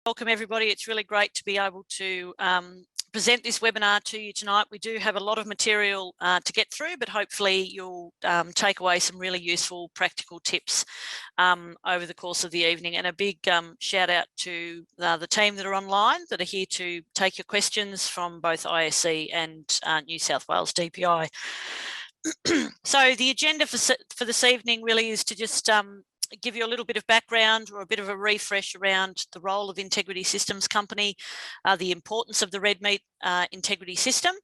Welcome everybody. It's really great to be able to present this webinar to you tonight. We do have a lot of material to get through, but hopefully you'll take away some really useful practical tips over the course of the evening. And a big shout out to the team that are online that are here to take your questions from both ISC and New South Wales DPI. So the agenda for this evening really is to just give you a little bit of background or a bit of a refresh around the role of Integrity Systems Company, the importance of the red meat integrity system,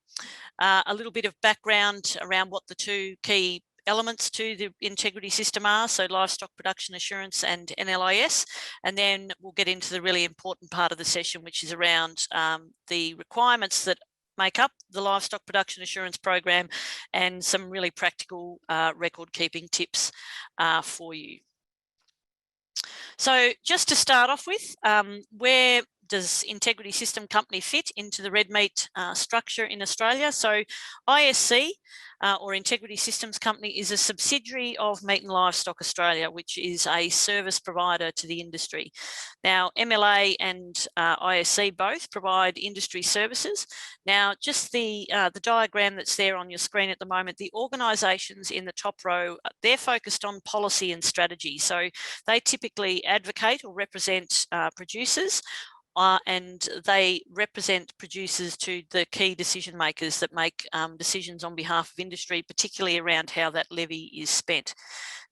a little bit of background around what the two key elements to the integrity system are, so livestock production assurance and NLIS, and then we'll get into the really important part of the session, which is around the requirements that make up the livestock production assurance program and some really practical record keeping tips for you. So just to start off with, where does Integrity System Company fit into the red meat structure in Australia? So ISC, or Integrity Systems Company, is a subsidiary of Meat and Livestock Australia, which is a service provider to the industry. Now, MLA and ISC both provide industry services. Now, just the diagram that's there on your screen at the moment, the organisations in the top row, they're focused on policy and strategy. So they typically advocate or represent producers, and they represent producers to the key decision makers that make decisions on behalf of industry, particularly around how that levy is spent.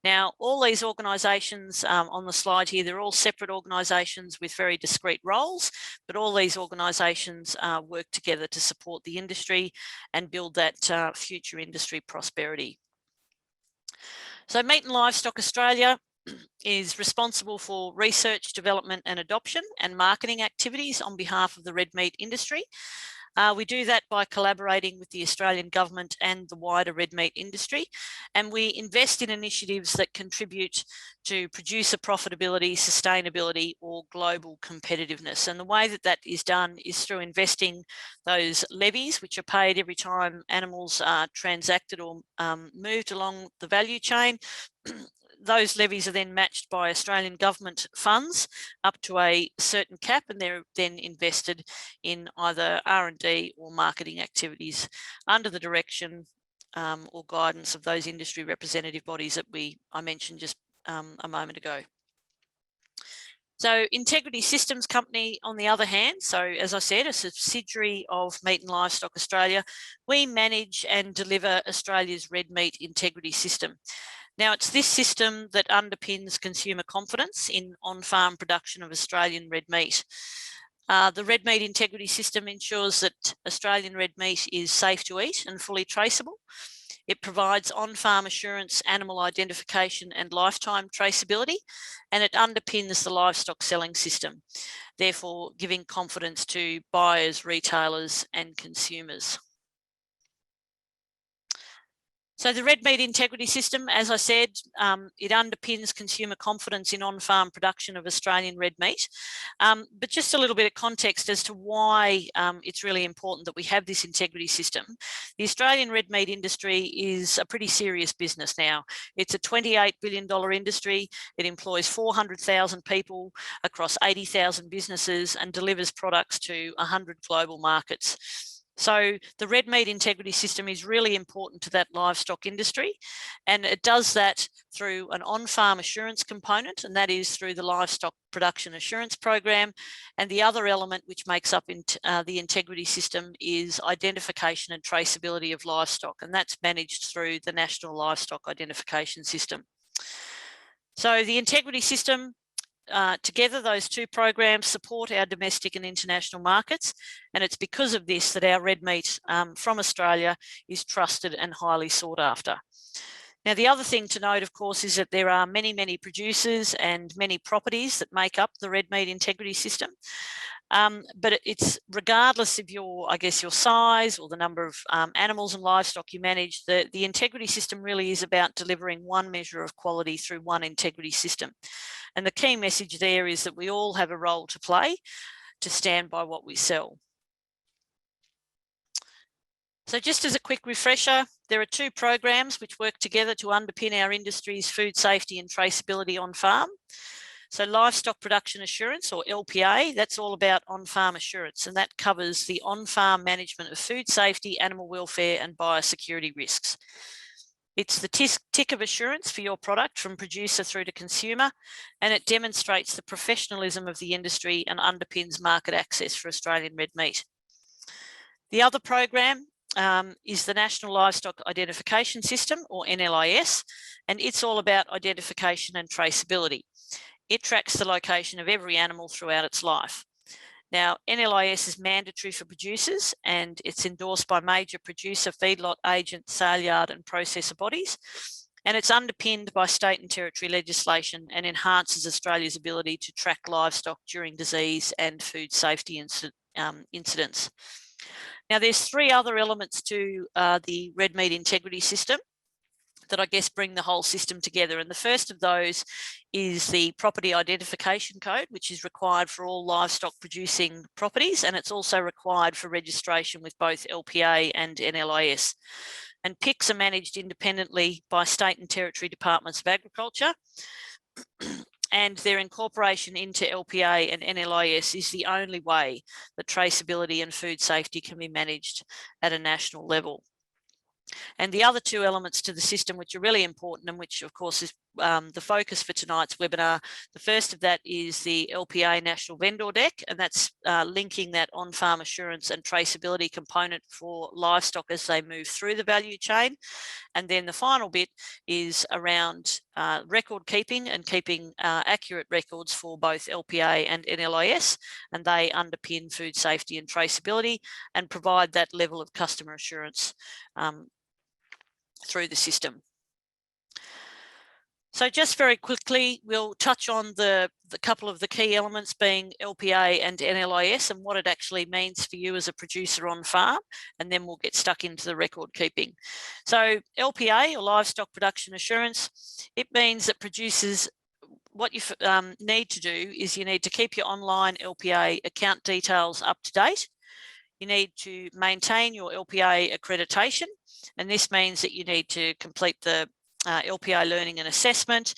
Now, all these organisations on the slide here, they're all separate organisations with very discrete roles, but all these organisations work together to support the industry and build that future industry prosperity. So Meat and Livestock Australia is responsible for research, development and adoption and marketing activities on behalf of the red meat industry. We do that by collaborating with the Australian government and the wider red meat industry, and we invest in initiatives that contribute to producer profitability, sustainability or global competitiveness. And the way that that is done is through investing those levies, which are paid every time animals are transacted or moved along the value chain. Those levies are then matched by Australian government funds up to a certain cap, and they're then invested in either R&D or marketing activities under the direction or guidance of those industry representative bodies that I mentioned just a moment ago. So Integrity Systems Company, on the other hand, so as I said, a subsidiary of Meat and Livestock Australia, we manage and deliver Australia's red meat integrity system. Now, it's this system that underpins consumer confidence in on-farm production of Australian red meat. The red meat integrity system ensures that Australian red meat is safe to eat and fully traceable. It provides on-farm assurance, animal identification and lifetime traceability, and it underpins the livestock selling system, therefore giving confidence to buyers, retailers and consumers. So the red meat integrity system, as I said, it underpins consumer confidence in on-farm production of Australian red meat. But just a little bit of context as to why it's really important that we have this integrity system. The Australian red meat industry is a pretty serious business now. It's a $28 billion industry. It employs 400,000 people across 80,000 businesses and delivers products to 100 global markets. So the red meat integrity system is really important to that livestock industry, and it does that through an on-farm assurance component, and that is through the livestock production assurance program. And the other element which makes up the integrity system is identification and traceability of livestock, and that's managed through the National Livestock Identification System. So the integrity system, together, those two programs support our domestic and international markets, and it's because of this that our red meat from Australia is trusted and highly sought after. Now, the other thing to note, of course, is that there are many, many producers and many properties that make up the red meat integrity system. But it's regardless of your size or the number of animals and livestock you manage, the integrity system really is about delivering one measure of quality through one integrity system. And the key message there is that we all have a role to play to stand by what we sell. So just as a quick refresher, there are two programs which work together to underpin our industry's food safety and traceability on farm. So livestock production assurance, or LPA, that's all about on-farm assurance, and that covers the on-farm management of food safety, animal welfare and biosecurity risks. It's the tick of assurance for your product from producer through to consumer, and it demonstrates the professionalism of the industry and underpins market access for Australian red meat. The other program is the National Livestock Identification System, or NLIS, and it's all about identification and traceability. It tracks the location of every animal throughout its life. Now, NLIS is mandatory for producers and it's endorsed by major producer, feedlot, agent, sale yard and processor bodies. And it's underpinned by state and territory legislation and enhances Australia's ability to track livestock during disease and food safety incidents. Now, there's three other elements to the red meat integrity system that I guess bring the whole system together. And the first of those is the property identification code, which is required for all livestock producing properties, and it's also required for registration with both LPA and NLIS. And PICs are managed independently by state and territory departments of agriculture, and their incorporation into LPA and NLIS is the only way that traceability and food safety can be managed at a national level. And the other two elements to the system, which are really important and which of course is the focus for tonight's webinar, the first of that is the LPA National Vendor Deck, and that's linking that on-farm assurance and traceability component for livestock as they move through the value chain. And then the final bit is around record keeping and keeping accurate records for both LPA and NLIS, and they underpin food safety and traceability and provide that level of customer assurance through the system. So just very quickly, we'll touch on the couple of the key elements being LPA and NLIS and what it actually means for you as a producer on farm, and then we'll get stuck into the record keeping. So LPA, or Livestock Production Assurance, it means that producers, what you need to do is you need to keep your online LPA account details up to date. You need to maintain your LPA accreditation, and this means that you need to complete the LPA learning and assessment,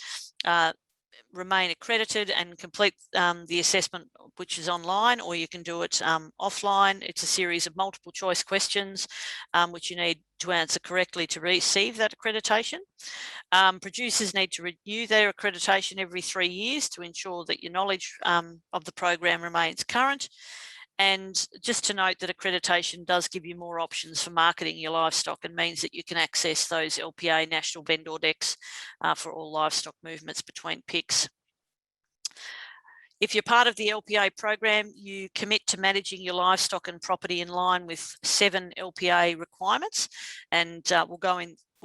remain accredited and complete the assessment, which is online, or you can do it offline. It's a series of multiple choice questions which you need to answer correctly to receive that accreditation. Producers need to renew their accreditation every 3 years to ensure that your knowledge of the program remains current. And just to note that accreditation does give you more options for marketing your livestock and means that you can access those LPA national vendor decks for all livestock movements between PICs. If you're part of the LPA program, you commit to managing your livestock and property in line with 7 LPA requirements, and we'll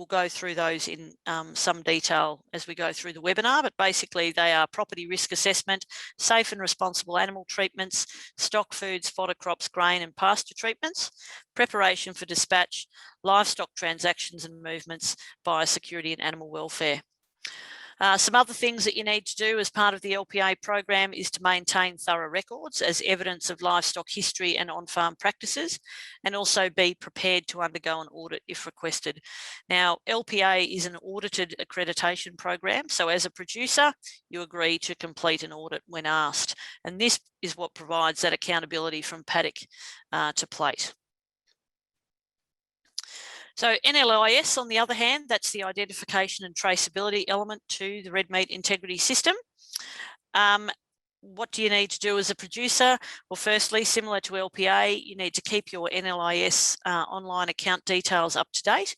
go through those in some detail as we go through the webinar, but basically they are property risk assessment, safe and responsible animal treatments, stock foods, fodder crops, grain and pasture treatments, preparation for dispatch, livestock transactions and movements, biosecurity and animal welfare. Some other things that you need to do as part of the LPA program is to maintain thorough records as evidence of livestock history and on-farm practices, and also be prepared to undergo an audit if requested. Now, LPA is an audited accreditation program, so as a producer, you agree to complete an audit when asked, and this is what provides that accountability from paddock to plate. So NLIS, on the other hand, that's the identification and traceability element to the red meat integrity system. What do you need to do as a producer? Well, firstly, similar to LPA, you need to keep your NLIS online account details up to date.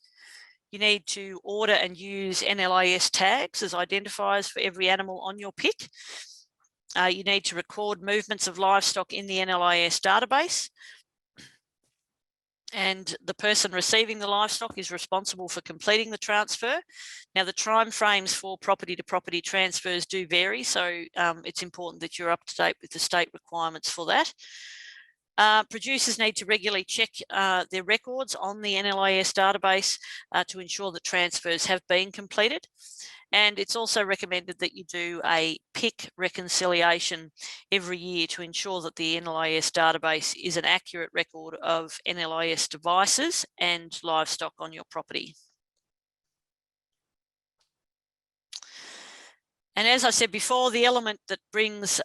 You need to order and use NLIS tags as identifiers for every animal on your PIC. You need to record movements of livestock in the NLIS database. And the person receiving the livestock is responsible for completing the transfer. Now, the time frames for property to property transfers do vary, so it's important that you're up to date with the state requirements for that. Producers need to regularly check their records on the NLIS database to ensure that transfers have been completed. And it's also recommended that you do a PIC reconciliation every year to ensure that the NLIS database is an accurate record of NLIS devices and livestock on your property. And as I said before, the element that brings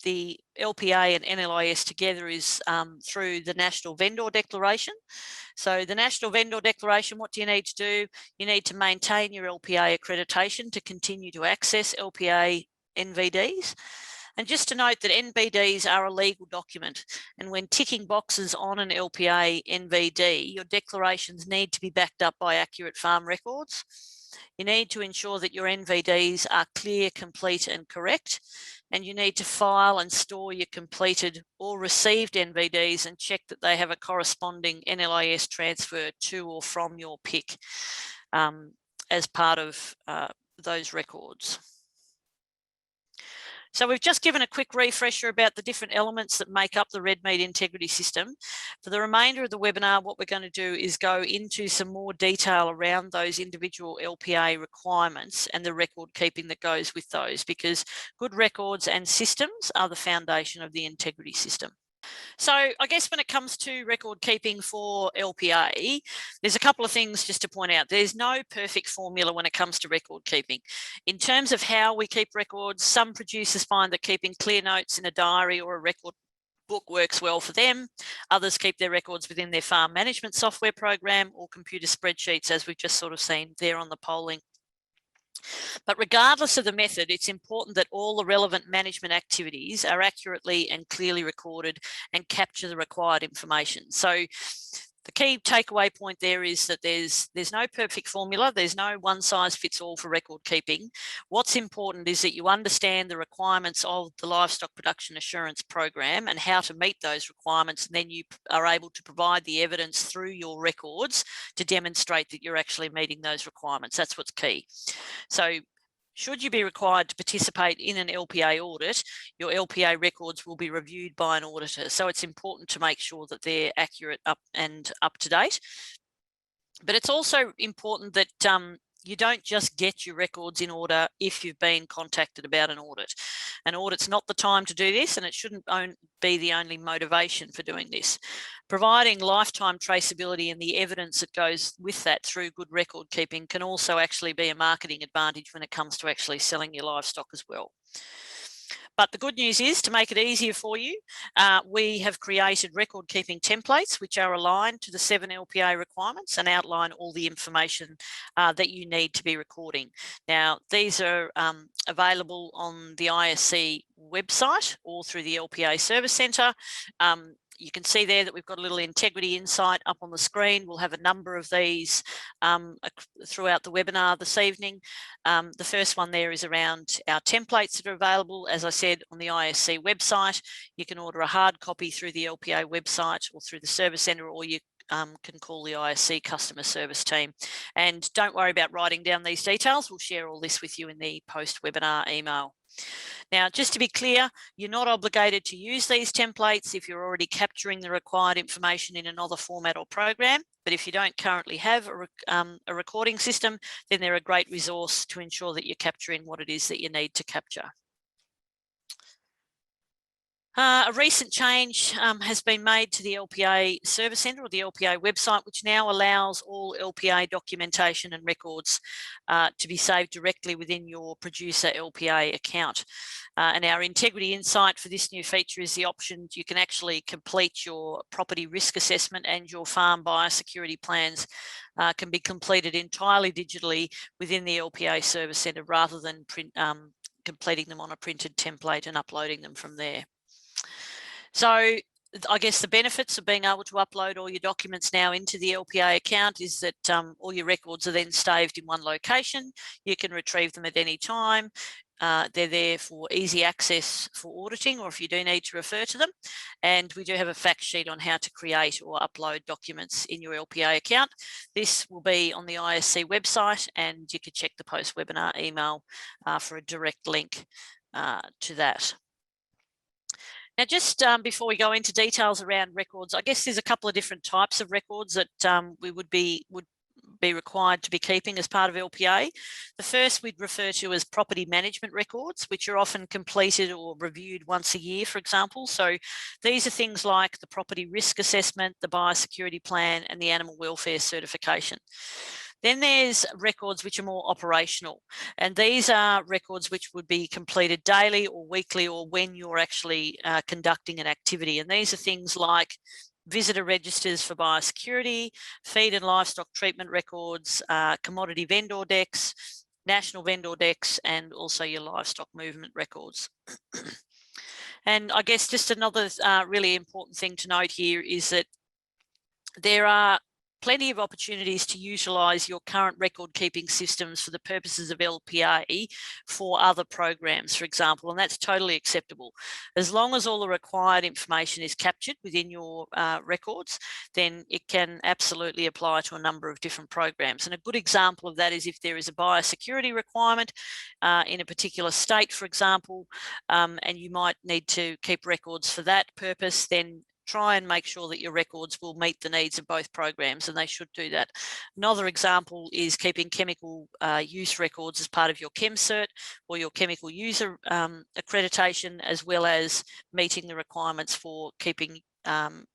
the LPA and NLIS together is through the National Vendor Declaration. So the National Vendor Declaration, what do you need to do? You need to maintain your LPA accreditation to continue to access LPA NVDs. And just to note that NVDs are a legal document, and when ticking boxes on an LPA NVD, your declarations need to be backed up by accurate farm records. You need to ensure that your NVDs are clear, complete and correct, and you need to file and store your completed or received NVDs and check that they have a corresponding NLIS transfer to or from your PIC as part of those records. So we've just given a quick refresher about the different elements that make up the red meat integrity system. For the remainder of the webinar, what we're going to do is go into some more detail around those individual LPA requirements and the record keeping that goes with those, because good records and systems are the foundation of the integrity system. So I guess when it comes to record keeping for LPA, there's a couple of things just to point out. There's no perfect formula when it comes to record keeping. In terms of how we keep records, some producers find that keeping clear notes in a diary or a record book works well for them. Others keep their records within their farm management software program or computer spreadsheets, as we've just sort of seen there on the polling. But regardless of the method, it's important that all the relevant management activities are accurately and clearly recorded and capture the required information. So the key takeaway point there is that there's no perfect formula. There's no one size fits all for record keeping. What's important is that you understand the requirements of the Livestock Production Assurance Program and how to meet those requirements, and then you are able to provide the evidence through your records to demonstrate that you're actually meeting those requirements. That's what's key. So should you be required to participate in an LPA audit, your LPA records will be reviewed by an auditor. So it's important to make sure that they're accurate up to date. But it's also important that you don't just get your records in order if you've been contacted about an audit. An audit's not the time to do this, and it shouldn't be the only motivation for doing this. Providing lifetime traceability and the evidence that goes with that through good record keeping can also actually be a marketing advantage when it comes to actually selling your livestock as well. But the good news is, to make it easier for you, we have created record keeping templates which are aligned to the 7 LPA requirements and outline all the information that you need to be recording. Now, these are available on the ISC website or through the LPA Service Centre. You can see there that we've got a little integrity insight up on the screen. We'll have a number of these throughout the webinar this evening. The first one there is around our templates that are available, as I said, on the ISC website. You can order a hard copy through the LPA website or through the Service Centre, or you can call the ISC customer service team. And don't worry about writing down these details. We'll share all this with you in the post-webinar email. Now, just to be clear, you're not obligated to use these templates if you're already capturing the required information in another format or program. But if you don't currently have a recording system, then they're a great resource to ensure that you're capturing what it is that you need to capture. A recent change has been made to the LPA Service Centre or the LPA website, which now allows all LPA documentation and records to be saved directly within your producer LPA account. And our integrity insight for this new feature is the option you can actually complete your property risk assessment, and your farm biosecurity plans can be completed entirely digitally within the LPA Service Centre rather than completing them on a printed template and uploading them from there. So I guess the benefits of being able to upload all your documents now into the LPA account is that all your records are then saved in one location. You can retrieve them at any time. They're there for easy access for auditing, or if you do need to refer to them. And we do have a fact sheet on how to create or upload documents in your LPA account. This will be on the ISC website, and you can check the post-webinar email for a direct link to that. Now, just before we go into details around records, I guess there's a couple of different types of records that we would be required to be keeping as part of LPA. The first we'd refer to as property management records, which are often completed or reviewed once a year, for example. So these are things like the property risk assessment, the biosecurity plan, and the animal welfare certification. Then there's records which are more operational, and these are records which would be completed daily or weekly or when you're actually conducting an activity. And these are things like visitor registers for biosecurity, feed and livestock treatment records, commodity vendor decks, national vendor decks, and also your livestock movement records. And I guess just another really important thing to note here is that there are plenty of opportunities to utilise your current record keeping systems for the purposes of LPA for other programs, for example, and that's totally acceptable. As long as all the required information is captured within your records, then it can absolutely apply to a number of different programs. And a good example of that is if there is a biosecurity requirement in a particular state, for example, and you might need to keep records for that purpose, then try and make sure that your records will meet the needs of both programs, and they should do that. Another example is keeping chemical use records as part of your ChemCert or your chemical user accreditation, as well as meeting the requirements for keeping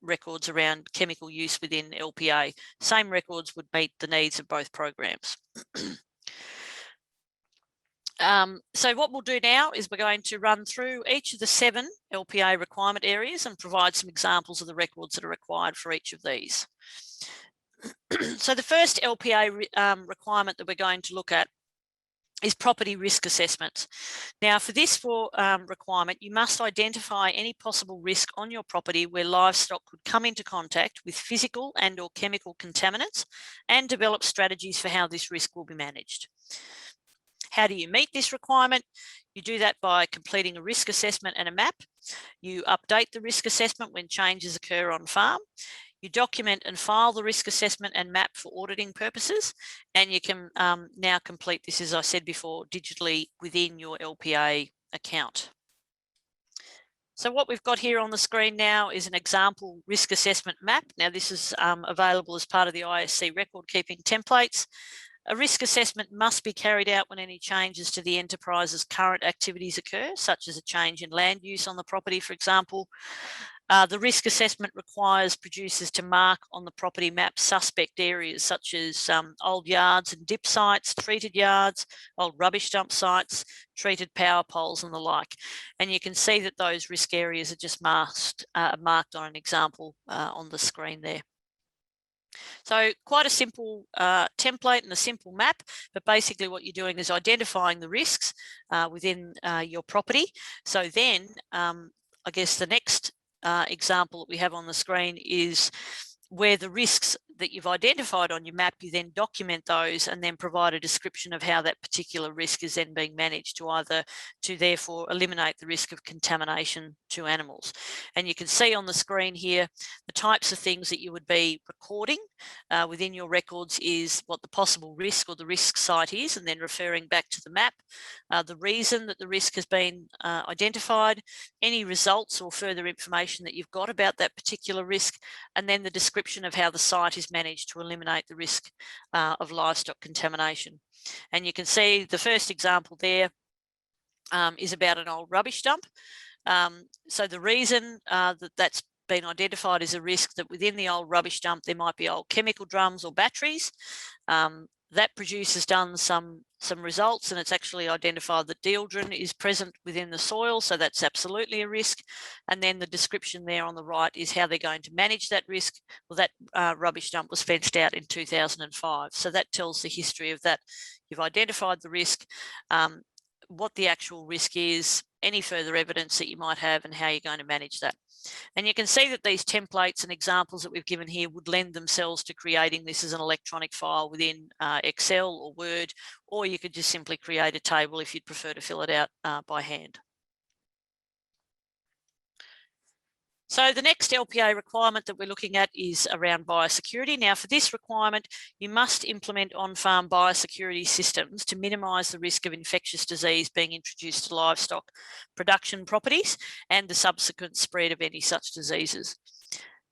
records around chemical use within LPA. Same records would meet the needs of both programs. So what we'll do now is we're going to run through each of the 7 LPA requirement areas and provide some examples of the records that are required for each of these. So the first LPA requirement that we're going to look at is property risk assessment. Now for this requirement, you must identify any possible risk on your property where livestock could come into contact with physical and or chemical contaminants and develop strategies for how this risk will be managed. How do you meet this requirement? You do that by completing a risk assessment and a map. You update the risk assessment when changes occur on farm. You document and file the risk assessment and map for auditing purposes, and you can now complete this, as I said before, digitally within your LPA account. So what we've got here on the screen now is an example risk assessment map. Now this is available as part of the ISC record keeping templates. A risk assessment must be carried out when any changes to the enterprise's current activities occur, such as a change in land use on the property, for example. The risk assessment requires producers to mark on the property map suspect areas such as old yards and dip sites, treated yards, old rubbish dump sites, treated power poles and the like. And you can see that those risk areas are just marked on an example on the screen there. So quite a simple template and a simple map, but basically what you're doing is identifying the risks within your property. So then I guess the next example that we have on the screen is where the risks that you've identified on your map, you then document those and then provide a description of how that particular risk is then being managed to therefore eliminate the risk of contamination to animals. And you can see on the screen here the types of things that you would be recording within your records is what the possible risk or the risk site is, and then referring back to the map, the reason that the risk has been identified, any results or further information that you've got about that particular risk, and then the description of how the site is managed to eliminate the risk of livestock contamination. And you can see the first example there is about an old rubbish dump. So the reason that's been identified as a risk that within the old rubbish dump there might be old chemical drums or batteries. That producer's done some results, and it's actually identified that dieldrin is present within the soil, so that's absolutely a risk. And then the description there on the right is how they're going to manage that risk. Well, that rubbish dump was fenced out in 2005, so that tells the history of that. You've identified the risk, what the actual risk is, any further evidence that you might have, and how you're going to manage that. And you can see that these templates and examples that we've given here would lend themselves to creating this as an electronic file within Excel or Word, or you could just simply create a table if you'd prefer to fill it out by hand. So the next LPA requirement that we're looking at is around biosecurity. Now for this requirement, you must implement on-farm biosecurity systems to minimise the risk of infectious disease being introduced to livestock production properties and the subsequent spread of any such diseases.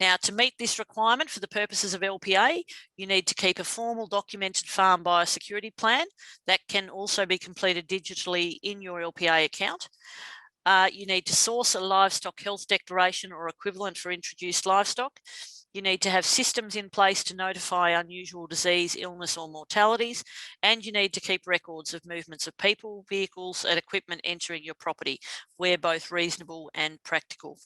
Now, to meet this requirement for the purposes of LPA, you need to keep a formal documented farm biosecurity plan that can also be completed digitally in your LPA account. You need to source a livestock health declaration or equivalent for introduced livestock. You need to have systems in place to notify unusual disease, illness or mortalities, and you need to keep records of movements of people, vehicles and equipment entering your property where both reasonable and practical.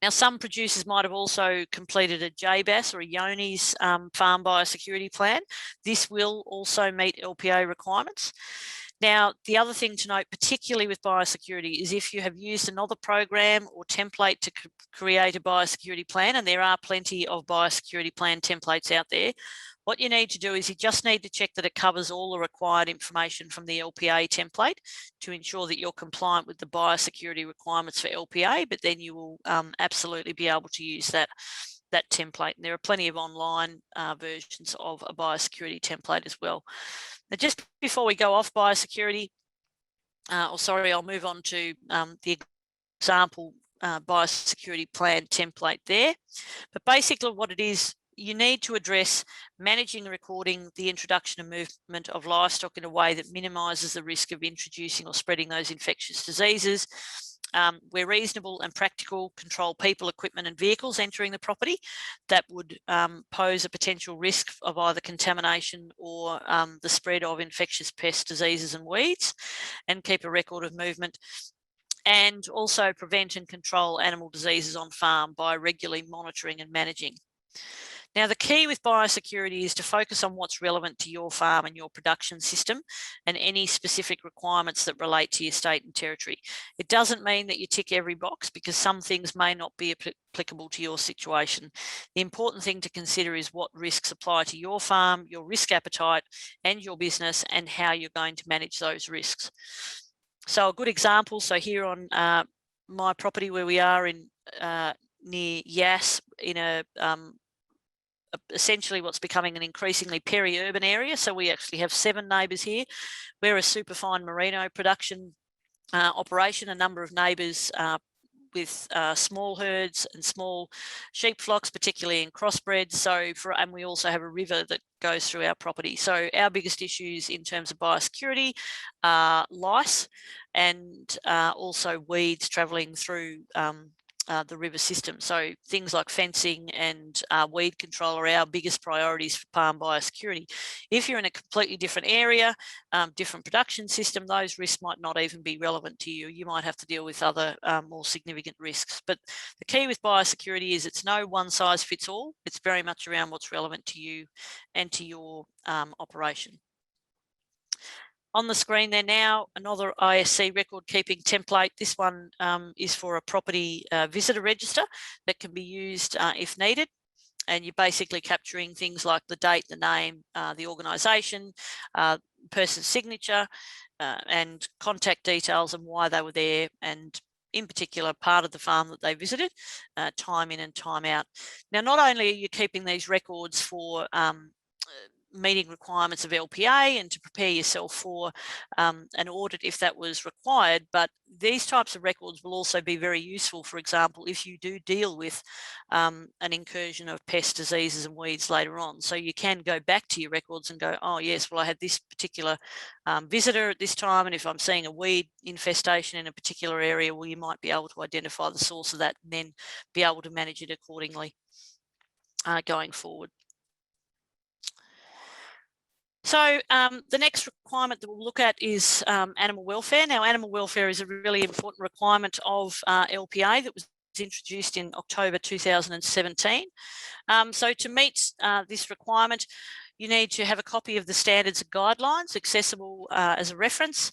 Now, some producers might have also completed a JBAS or a Yoni's farm biosecurity plan. This will also meet LPA requirements. Now, the other thing to note, particularly with biosecurity, is if you have used another program or template to create a biosecurity plan, and there are plenty of biosecurity plan templates out there, what you need to do is you just need to check that it covers all the required information from the LPA template to ensure that you're compliant with the biosecurity requirements for LPA, but then you will absolutely be able to use that template. And there are plenty of online versions of a biosecurity template as well. Now, just before we go off biosecurity, I'll move on to the example biosecurity plan template there. But basically what it is, you need to address managing and recording the introduction and movement of livestock in a way that minimises the risk of introducing or spreading those infectious diseases. Where reasonable and practical, control people, equipment and vehicles entering the property that would pose a potential risk of either contamination or the spread of infectious pests, diseases and weeds, and keep a record of movement. And also prevent and control animal diseases on farm by regularly monitoring and managing. Now, the key with biosecurity is to focus on what's relevant to your farm and your production system and any specific requirements that relate to your state and territory. It doesn't mean that you tick every box because some things may not be applicable to your situation. The important thing to consider is what risks apply to your farm, your risk appetite and your business, and how you're going to manage those risks. So a good example, so here on my property where we are in near Yass in essentially what's becoming an increasingly peri-urban area. So we actually have 7 neighbours here. We're a superfine merino production operation, a number of neighbours with small herds and small sheep flocks, particularly in crossbreds. And we also have a river that goes through our property. So our biggest issues in terms of biosecurity are lice and also weeds travelling through the river system. So things like fencing and weed control are our biggest priorities for farm biosecurity. If you're in a completely different area, different production system, those risks might not even be relevant to you. You might have to deal with other more significant risks. But the key with biosecurity is it's no one size fits all. It's very much around what's relevant to you and to your operation. On the screen there now, another ISC record keeping template. This one is for a property visitor register that can be used if needed. And you're basically capturing things like the date, the name, the organisation, person's signature, and contact details and why they were there, and in particular part of the farm that they visited, time in and time out. Now, not only are you keeping these records for meeting requirements of LPA and to prepare yourself for an audit if that was required, but these types of records will also be very useful, for example, if you do deal with an incursion of pests, diseases and weeds later on. So you can go back to your records and go, oh yes, well I had this particular visitor at this time, and if I'm seeing a weed infestation in a particular area, well you might be able to identify the source of that and then be able to manage it accordingly going forward. So the next requirement that we'll look at is animal welfare. Now, animal welfare is a really important requirement of LPA that was introduced in October 2017. So to meet this requirement, you need to have a copy of the standards and guidelines accessible as a reference.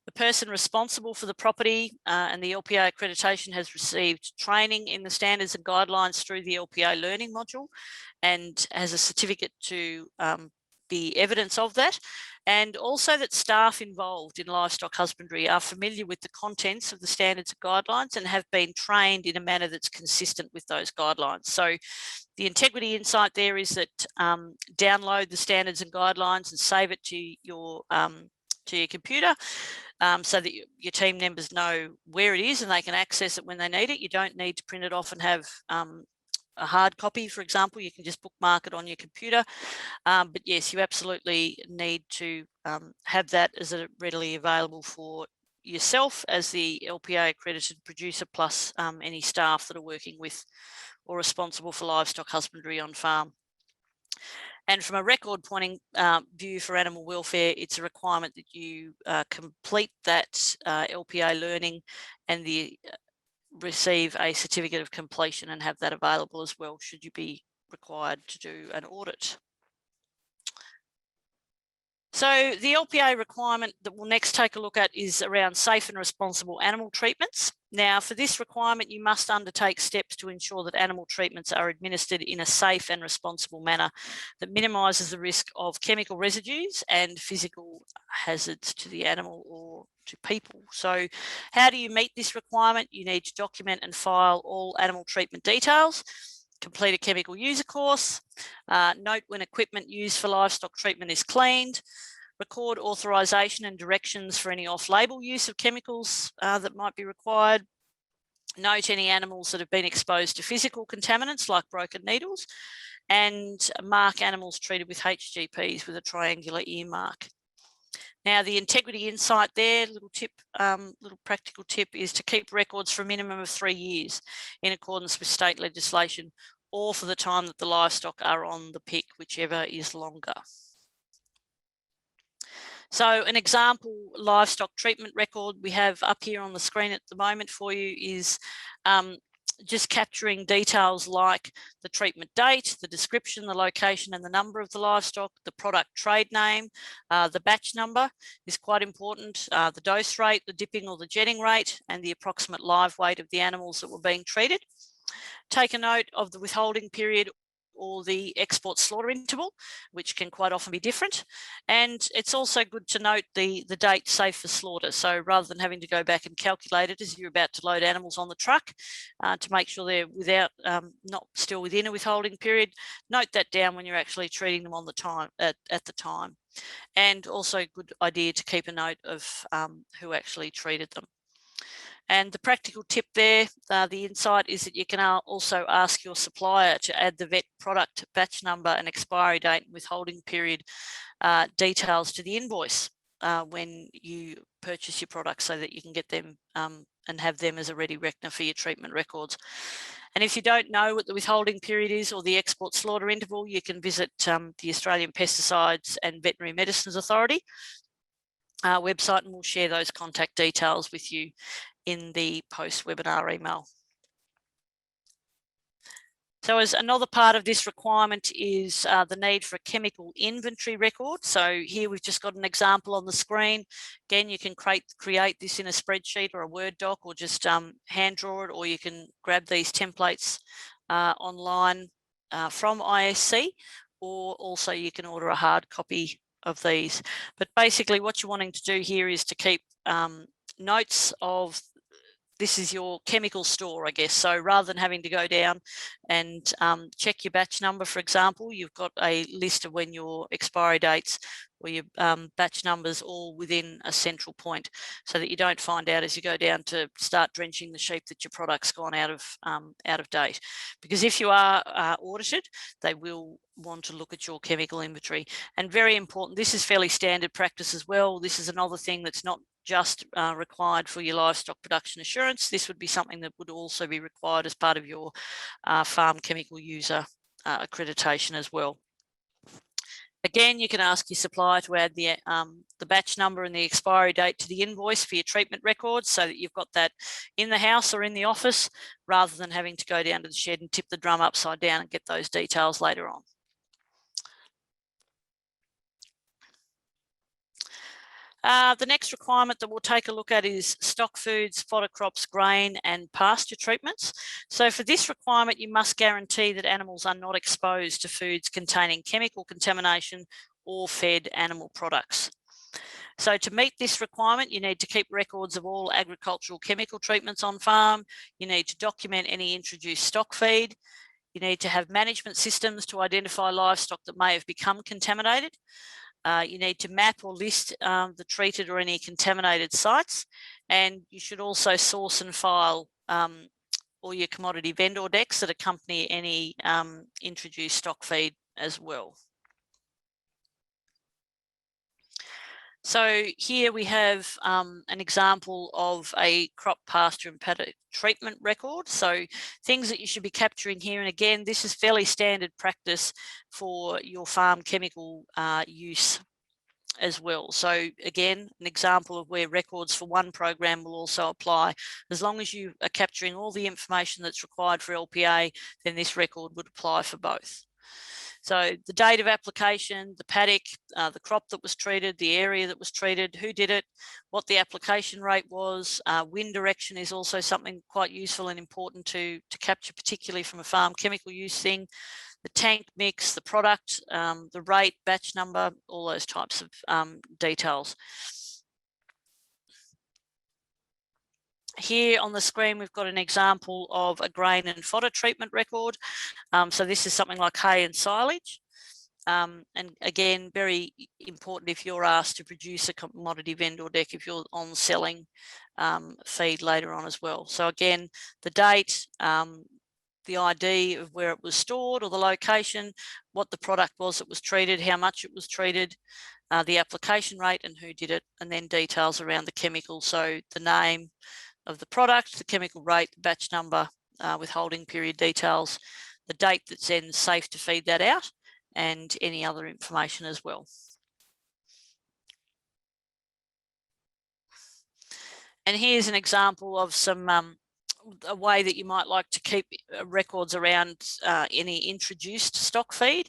The person responsible for the property and the LPA accreditation has received training in the standards and guidelines through the LPA learning module and has a certificate to be evidence of that, and also that staff involved in livestock husbandry are familiar with the contents of the standards and guidelines and have been trained in a manner that's consistent with those guidelines. So the integrity insight there is that download the standards and guidelines and save it to your computer so that your team members know where it is and they can access it when they need it. You don't need to print it off and have a hard copy, for example. You can just bookmark it on your computer. But yes, you absolutely need to have that as readily available for yourself as the LPA accredited producer, plus any staff that are working with or responsible for livestock husbandry on farm. And from a record pointing view for animal welfare, it's a requirement that you complete that LPA learning and receive a certificate of completion and have that available as well should you be required to do an audit. So the LPA requirement that we'll next take a look at is around safe and responsible animal treatments. Now, for this requirement, you must undertake steps to ensure that animal treatments are administered in a safe and responsible manner that minimises the risk of chemical residues and physical hazards to the animal or to people. So how do you meet this requirement? You need to document and file all animal treatment details, complete a chemical user course, note when equipment used for livestock treatment is cleaned, record authorisation and directions for any off-label use of chemicals that might be required, note any animals that have been exposed to physical contaminants like broken needles, and mark animals treated with HGPs with a triangular ear mark. Now, the integrity insight there, little practical tip, is to keep records for a minimum of 3 years in accordance with state legislation, or for the time that the livestock are on the pick, whichever is longer. So an example livestock treatment record we have up here on the screen at the moment for you is just capturing details like the treatment date, the description, the location and the number of the livestock, the product trade name, the batch number is quite important, the dose rate, the dipping or the jetting rate, and the approximate live weight of the animals that were being treated. Take a note of the withholding period or the export slaughter interval, which can quite often be different. And it's also good to note the date safe for slaughter. So rather than having to go back and calculate it as you're about to load animals on the truck to make sure they're not still within a withholding period, note that down when you're actually treating them on the time at the time. And also a good idea to keep a note of who actually treated them. And the practical tip there, the insight is that you can also ask your supplier to add the vet product batch number and expiry date and withholding period details to the invoice when you purchase your products so that you can get them and have them as a ready reckoner for your treatment records. And if you don't know what the withholding period is or the export slaughter interval, you can visit the Australian Pesticides and Veterinary Medicines Authority website, and we'll share those contact details with you in the post-webinar email. So as another part of this requirement is the need for a chemical inventory record. So here we've just got an example on the screen. Again, you can create this in a spreadsheet or a Word doc, or just hand draw it, or you can grab these templates online from ISC, or also you can order a hard copy of these. But basically what you're wanting to do here is to keep notes of, this is your chemical store, I guess. So rather than having to go down and check your batch number, for example, you've got a list of when your expiry dates or your batch numbers all within a central point, so that you don't find out as you go down to start drenching the sheep that your product's gone out of date. Because if you are audited, they will want to look at your chemical inventory. And very important, this is fairly standard practice as well. This is another thing that's not just required for your livestock production assurance. This would be something that would also be required as part of your farm chemical user accreditation as well. Again, you can ask your supplier to add the batch number and the expiry date to the invoice for your treatment records, so that you've got that in the house or in the office, rather than having to go down to the shed and tip the drum upside down and get those details later on. The next requirement that we'll take a look at is stock foods, fodder crops, grain and pasture treatments. So for this requirement, you must guarantee that animals are not exposed to foods containing chemical contamination or fed animal products. So to meet this requirement, you need to keep records of all agricultural chemical treatments on farm. You need to document any introduced stock feed. You need to have management systems to identify livestock that may have become contaminated. You need to map or list the treated or any contaminated sites, and you should also source and file all your commodity vendor decks that accompany any introduced stock feed as well. So here we have an example of a crop pasture and paddock treatment record. So things that you should be capturing here, and again, this is fairly standard practice for your farm chemical use as well. So again, an example of where records for one program will also apply. As long as you are capturing all the information that's required for LPA, then this record would apply for both. So the date of application, the paddock, the crop that was treated, the area that was treated, who did it, what the application rate was, wind direction is also something quite useful and important to capture, particularly from a farm chemical use thing, the tank mix, the product, the rate, batch number, all those types of details. Here on the screen, we've got an example of a grain and fodder treatment record. So this is something like hay and silage. And again, very important if you're asked to produce a commodity vendor deck, if you're on selling feed later on as well. So again, the date, the ID of where it was stored or the location, what the product was that was treated, how much it was treated, the application rate and who did it, and then details around the chemical. So the name of the product, the chemical rate, the batch number, withholding period details, the date that's then safe to feed that out, and any other information as well. And here's an example of some a way that you might like to keep records around any introduced stock feed.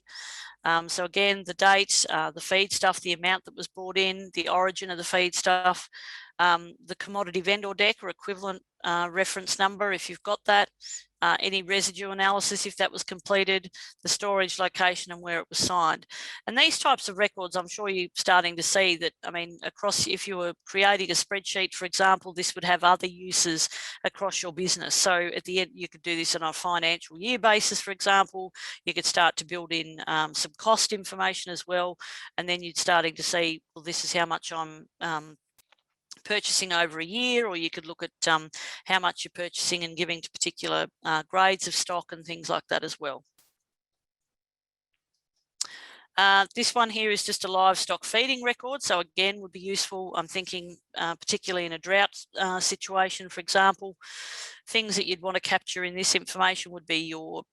So again, the date, the feed stuff, the amount that was brought in, the origin of the feed stuff, the commodity vendor deck or equivalent reference number if you've got that, any residue analysis if that was completed, the storage location and where it was signed. And these types of records, I'm sure you're starting to see that, I mean, across, if you were creating a spreadsheet, for example, this would have other uses across your business. So at the end, you could do this on a financial year basis, for example. You could start to build in some cost information as well. And then you're starting to see, well, this is how much I'm purchasing over a year, or you could look at how much you're purchasing and giving to particular grades of stock and things like that as well. This one here is just a livestock feeding record, so again would be useful. I'm thinking particularly in a drought situation, for example. Things that you'd want to capture in this information would be your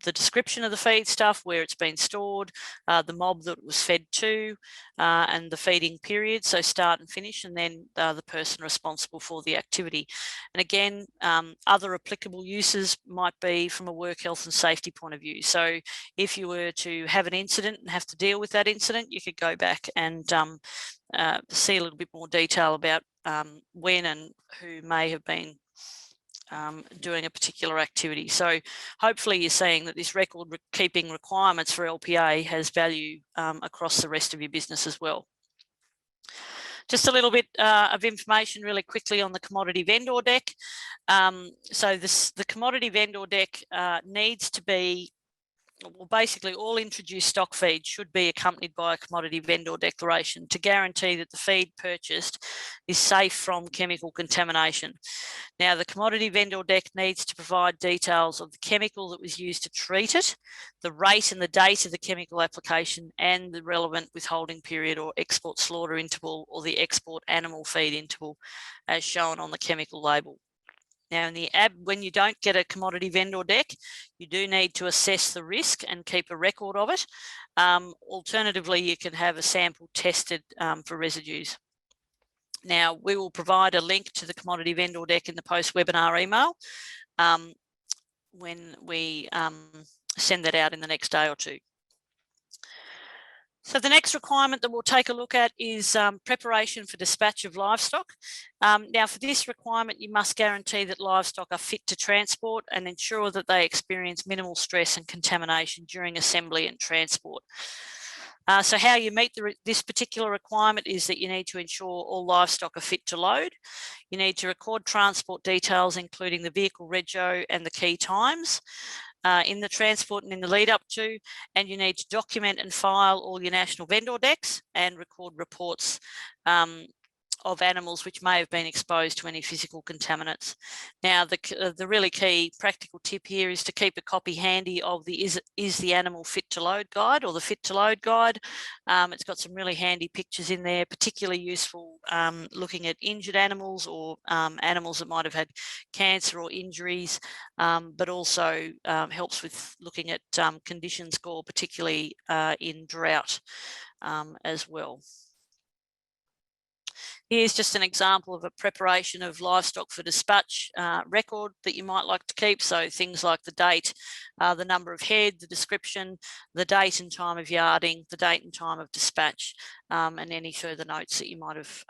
the description of the feed stuff, where it's been stored, the mob that it was fed to, and the feeding period, so start and finish, and then the person responsible for the activity. And again, other applicable uses might be from a work health and safety point of view. So if you were to have an incident and have to deal with that incident, you could go back and see a little bit more detail about when and who may have been doing a particular activity. So hopefully you're seeing that this record keeping requirements for LPA has value across the rest of your business as well. Just a little bit of information really quickly on the commodity vendor deck. So the commodity vendor deck needs to be, well, basically all introduced stock feed should be accompanied by a commodity vendor declaration to guarantee that the feed purchased is safe from chemical contamination. Now, the commodity vendor deck needs to provide details of the chemical that was used to treat it, the rate and the date of the chemical application, and the relevant withholding period or export slaughter interval or the export animal feed interval as shown on the chemical label. Now, in the when you don't get a commodity vendor deck, you do need to assess the risk and keep a record of it. Alternatively, you can have a sample tested for residues. Now, we will provide a link to the commodity vendor deck in the post-webinar email when we send that out in the next day or two. So the next requirement that we'll take a look at is preparation for dispatch of livestock. Now, for this requirement, you must guarantee that livestock are fit to transport and ensure that they experience minimal stress and contamination during assembly and transport. So how you meet this particular requirement is that you need to ensure all livestock are fit to load. You need to record transport details, including the vehicle rego and the key times in the transport and in the lead up to, and you need to document and file all your national vendor decks and record reports of animals which may have been exposed to any physical contaminants. Now, the really key practical tip here is to keep a copy handy of the Is the Animal Fit to Load guide, or the Fit to Load guide. It's got some really handy pictures in there, particularly useful looking at injured animals, or animals that might have had cancer or injuries, but also helps with looking at condition score, particularly in drought as well. Here's just an example of a preparation of livestock for dispatch record that you might like to keep. So things like the date, the number of head, the description, the date and time of yarding, the date and time of dispatch, and any further notes that you might have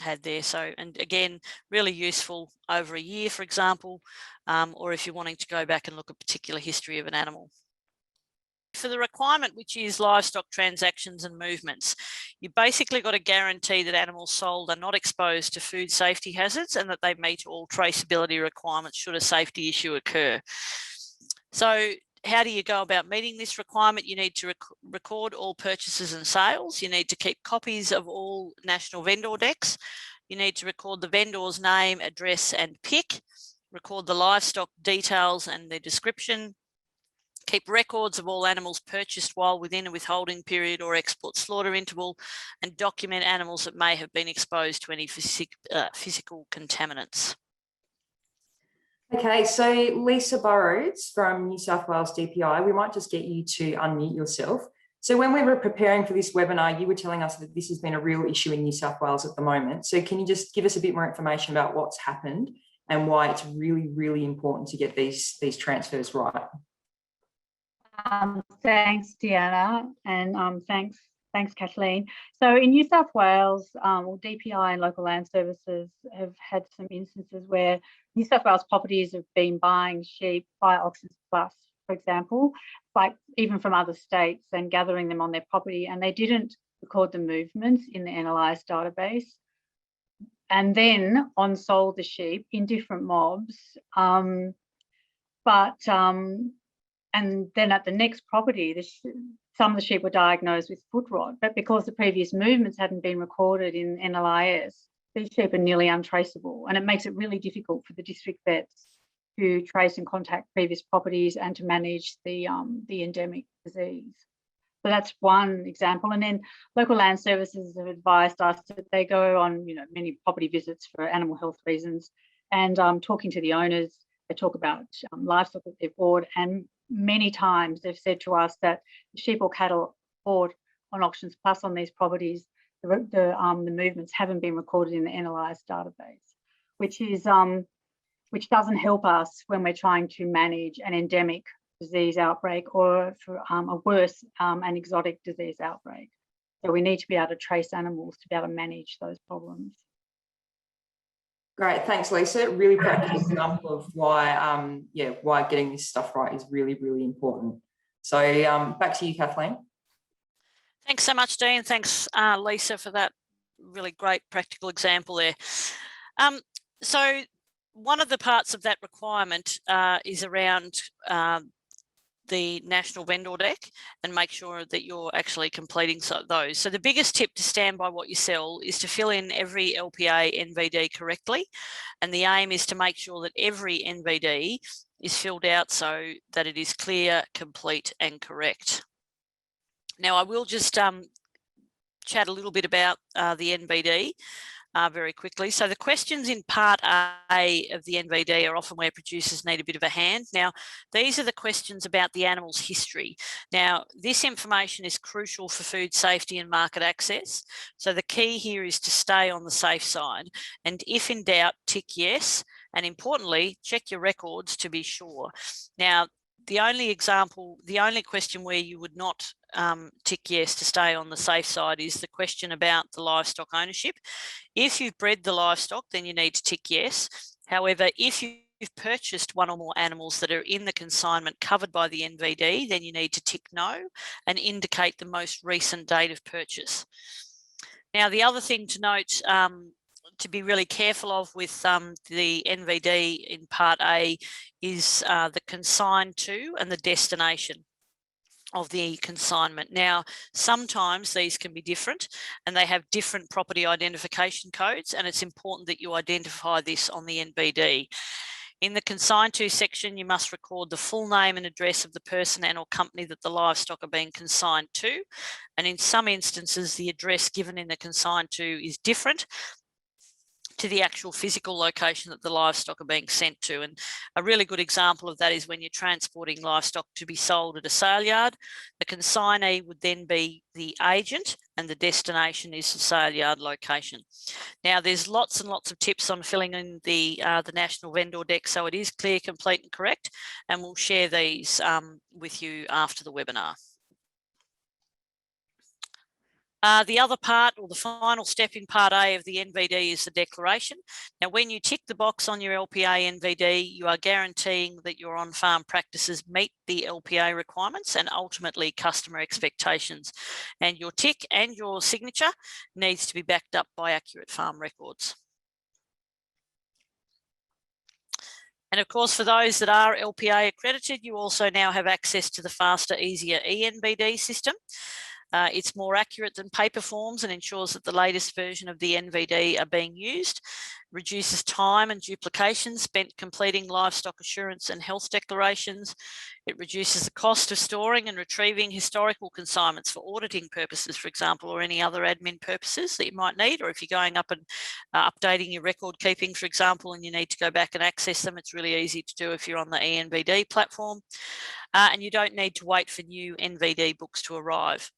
had there. So, and again, really useful over a year, for example, or if you're wanting to go back and look at particular history of an animal. For the requirement, which is livestock transactions and movements, you basically got to guarantee that animals sold are not exposed to food safety hazards and that they meet all traceability requirements should a safety issue occur. So how do you go about meeting this requirement? You need to record all purchases and sales. You need to keep copies of all national vendor decks. You need to record the vendor's name, address and PIC, record the livestock details and their description, keep records of all animals purchased while within a withholding period or export slaughter interval, and document animals that may have been exposed to any physical contaminants. Okay, so Lisa Burrows from New South Wales DPI, we might just get you to unmute yourself. So when we were preparing for this webinar, you were telling us that this has been a real issue in New South Wales at the moment. So can you just give us a bit more information about what's happened and why it's really, really important to get these transfers right? Thanks, Deanna, and thanks, Kathleen. So in New South Wales, DPI and local land services have had some instances where New South Wales properties have been buying sheep via Auctions Plus, for example, like even from other states, and gathering them on their property, and they didn't record the movements in the NLIS database, and then on-sold the sheep in different mobs, and then at the next property, some of the sheep were diagnosed with foot rot, but because the previous movements hadn't been recorded in NLIS, these sheep are nearly untraceable, and it makes it really difficult for the district vets to trace and contact previous properties and to manage the endemic disease. So that's one example. And then local land services have advised us that they go on, many property visits for animal health reasons, and talking to the owners, they talk about livestock that they've bought, and many times they've said to us that the sheep or cattle bought on Auctions Plus on these properties, the movements haven't been recorded in the NLIS database, which doesn't help us when we're trying to manage an endemic disease outbreak or for a worse an exotic disease outbreak. So we need to be able to trace animals to be able to manage those problems. Great, thanks, Lisa. Really practical example of why, why getting this stuff right is really, really important. So back to you, Kathleen. Thanks so much, Dean. Thanks, Lisa, for that really great practical example there. So one of the parts of that requirement is around the national vendor deck, and make sure that you're actually completing those. So the biggest tip to stand by what you sell is to fill in every LPA NVD correctly. And the aim is to make sure that every NVD is filled out so that it is clear, complete and correct. Now I will just chat a little bit about the NVD. Very quickly. So the questions in part A of the NVD are often where producers need a bit of a hand. Now, these are the questions about the animal's history. Now, this information is crucial for food safety and market access. So the key here is to stay on the safe side. And if in doubt, tick yes. And importantly, check your records to be sure. Now, the only question where you would not tick yes to stay on the safe side is the question about the livestock ownership. If you've bred the livestock, then you need to tick yes. However, if you've purchased one or more animals that are in the consignment covered by the NVD, then you need to tick no and indicate the most recent date of purchase. Now, the other thing to note to be really careful of with the NVD in part A is the consigned to and the destination. of the consignment. Now, sometimes these can be different and they have different property identification codes, and it's important that you identify this on the NBD. In the consigned to section, you must record the full name and address of the person and or company that the livestock are being consigned to. And in some instances, the address given in the consigned to is different to the actual physical location that the livestock are being sent to. And a really good example of that is when you're transporting livestock to be sold at a sale yard. The consignee would then be the agent and the destination is the sale yard location. Now, there's lots and lots of tips on filling in the national vendor deck, so it is clear, complete and correct, and we'll share these with you after the webinar. The other part, or the final step in part A of the NVD, is the declaration. Now, when you tick the box on your LPA NVD, you are guaranteeing that your on-farm practices meet the LPA requirements and ultimately customer expectations. And your tick and your signature needs to be backed up by accurate farm records. And of course, for those that are LPA accredited, you also now have access to the faster, easier eNVD system. It's more accurate than paper forms and ensures that the latest version of the NVD are being used, reduces time and duplication spent completing livestock assurance and health declarations. It reduces the cost of storing and retrieving historical consignments for auditing purposes, for example, or any other admin purposes that you might need, or if you're going up and updating your record keeping, for example, and you need to go back and access them, it's really easy to do if you're on the eNVD platform. And you don't need to wait for new NVD books to arrive.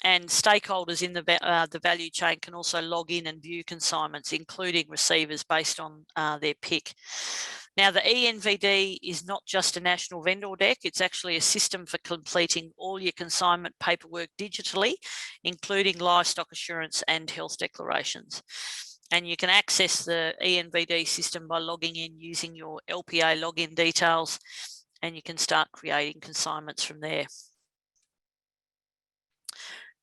And stakeholders in the value chain can also log in and view consignments, including receivers, based on their pick. Now, the eNVD is not just a national vendor deck, it's actually a system for completing all your consignment paperwork digitally, including livestock assurance and health declarations. And you can access the eNVD system by logging in using your LPA login details, and you can start creating consignments from there.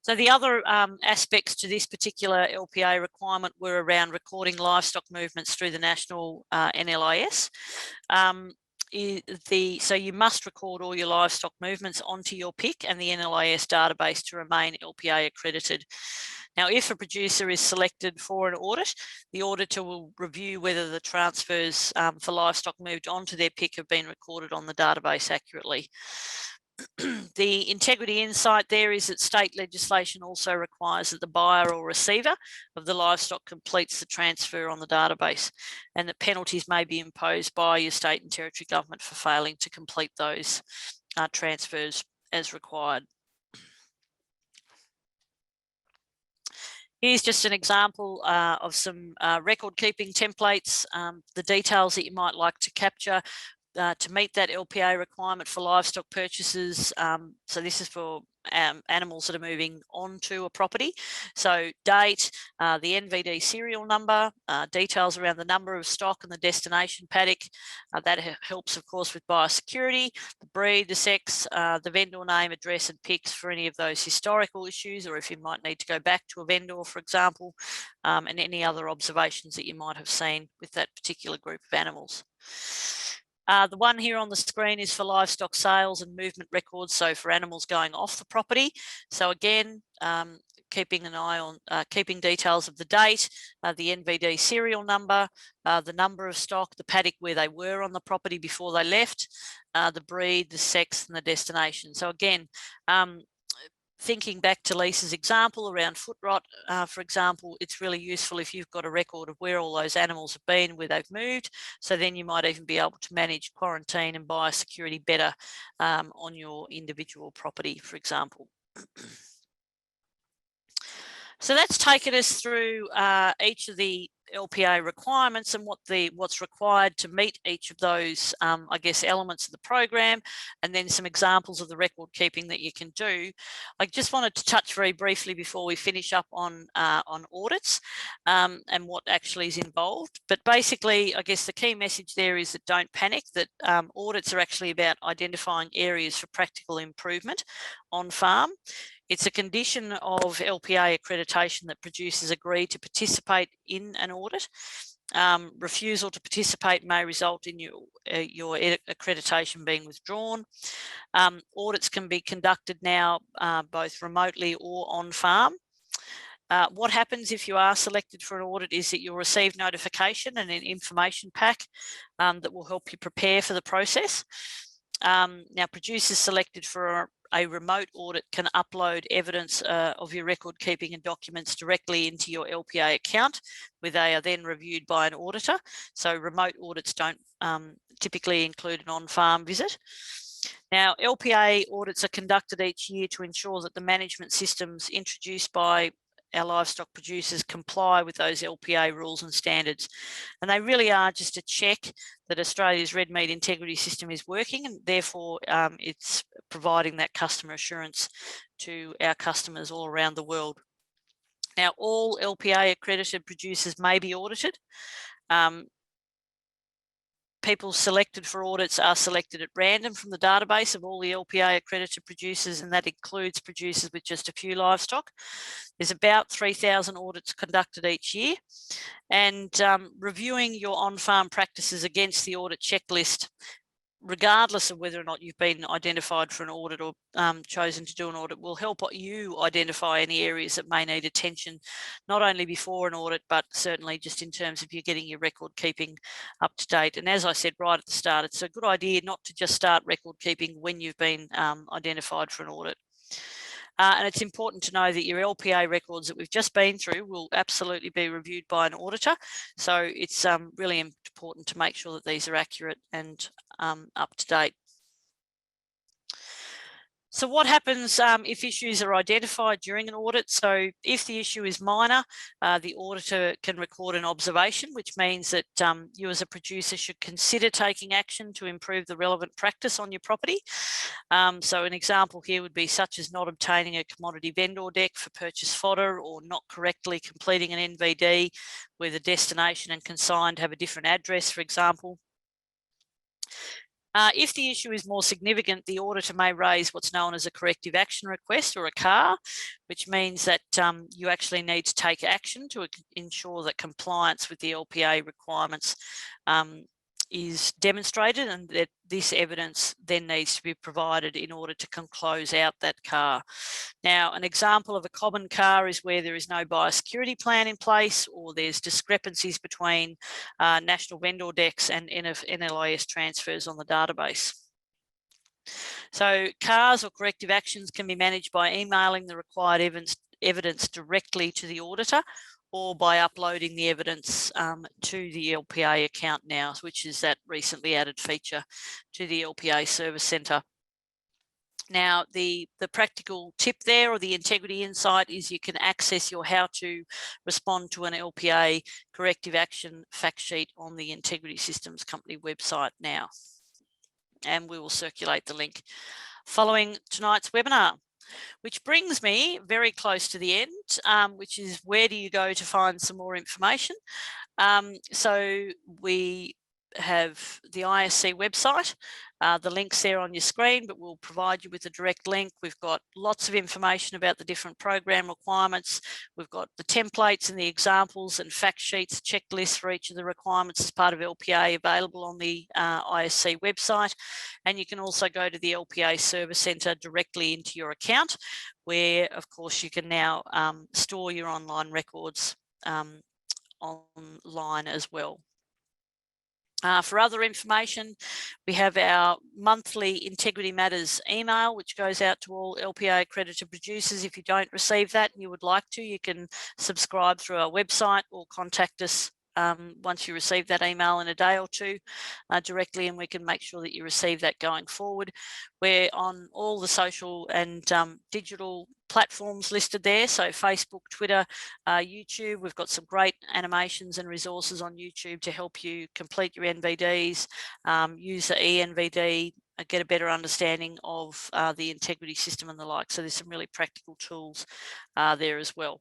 So the other aspects to this particular LPA requirement were around recording livestock movements through the national NLIS. So you must record all your livestock movements onto your PIC and the NLIS database to remain LPA accredited. Now, if a producer is selected for an audit, the auditor will review whether the transfers for livestock moved onto their PIC have been recorded on the database accurately. The integrity insight there is that state legislation also requires that the buyer or receiver of the livestock completes the transfer on the database, and that penalties may be imposed by your state and territory government for failing to complete those transfers as required. Here's just an example of some record keeping templates, the details that you might like to capture to meet that LPA requirement for livestock purchases. So this is for animals that are moving onto a property. So date, the NVD serial number, details around the number of stock and the destination paddock. That helps, of course, with biosecurity, the breed, the sex, the vendor name, address and pics for any of those historical issues, or if you might need to go back to a vendor, for example, and any other observations that you might have seen with that particular group of animals. The one here on the screen is for livestock sales and movement records, so for animals going off the property. So again, keeping an eye on keeping details of the date, the NVD serial number, the number of stock, the paddock where they were on the property before they left, the breed, the sex and the destination. So again, thinking back to Lisa's example around foot rot, for example, it's really useful if you've got a record of where all those animals have been, where they've moved. So then you might even be able to manage quarantine and biosecurity better on your individual property, for example. So that's taken us through each of the LPA requirements and what's required to meet each of those, I guess, elements of the program, and then some examples of the record keeping that you can do. I just wanted to touch very briefly before we finish up on audits and what actually is involved. But basically, I guess the key message there is that don't panic, that audits are actually about identifying areas for practical improvement on farm. It's a condition of LPA accreditation that producers agree to participate in an audit. Refusal to participate may result in your accreditation being withdrawn. Audits can be conducted now both remotely or on farm. What happens if you are selected for an audit is that you'll receive notification and an information pack that will help you prepare for the process. Now, producers selected for a remote audit can upload evidence of your record keeping and documents directly into your LPA account, where they are then reviewed by an auditor. So remote audits don't typically include an on-farm visit. Now, LPA audits are conducted each year to ensure that the management systems introduced by our livestock producers comply with those LPA rules and standards. And they really are just a check that Australia's red meat integrity system is working, and therefore it's providing that customer assurance to our customers all around the world. Now, all LPA accredited producers may be audited. People selected for audits are selected at random from the database of all the LPA accredited producers, and that includes producers with just a few livestock. There's about 3,000 audits conducted each year, and reviewing your on-farm practices against the audit checklist, regardless of whether or not you've been identified for an audit or chosen to do an audit, will help you identify any areas that may need attention, not only before an audit, but certainly just in terms of you getting your record keeping up to date. And as I said right at the start, it's a good idea not to just start record keeping when you've been identified for an audit. And it's important to know that your LPA records that we've just been through will absolutely be reviewed by an auditor. So it's really important to make sure that these are accurate and up to date. So what happens if issues are identified during an audit? So if the issue is minor, the auditor can record an observation, which means that you as a producer should consider taking action to improve the relevant practice on your property. So an example here would be such as not obtaining a commodity vendor deck for purchase fodder, or not correctly completing an NVD where the destination and consigned have a different address, for example. If the issue is more significant, the auditor may raise what's known as a corrective action request, or a CAR, which means that you actually need to take action to ensure that compliance with the LPA requirements is demonstrated, and that this evidence then needs to be provided in order to close out that CAR. Now, an example of a common CAR is where there is no biosecurity plan in place, or there's discrepancies between national vendor decks and NLIS transfers on the database. So CARs or corrective actions can be managed by emailing the required evidence directly to the auditor, or by uploading the evidence to the LPA account now, which is that recently added feature to the LPA Service Centre. Now, the practical tip there, or the integrity insight, is you can access your how to respond to an LPA corrective action fact sheet on the Integrity Systems Company website now. And we will circulate the link following tonight's webinar. Which brings me very close to the end, which is, where do you go to find some more information? So we have the ISC website. The link's there on your screen, but we'll provide you with a direct link. We've got lots of information about the different program requirements. We've got the templates and the examples and fact sheets, checklists for each of the requirements as part of LPA available on the ISC website. And you can also go to the LPA Service Centre directly into your account, where, of course, you can now store your online records online as well. For other information, we have our monthly Integrity Matters email, which goes out to all LPA accredited producers. If you don't receive that and you would like to, you can subscribe through our website, or contact us once you receive that email in a day or two directly, and we can make sure that you receive that going forward. We're on all the social and digital platforms listed there, so Facebook, Twitter, YouTube. We've got some great animations and resources on YouTube to help you complete your NVDs, use the eNVD, get a better understanding of the integrity system and the like. So there's some really practical tools there as well.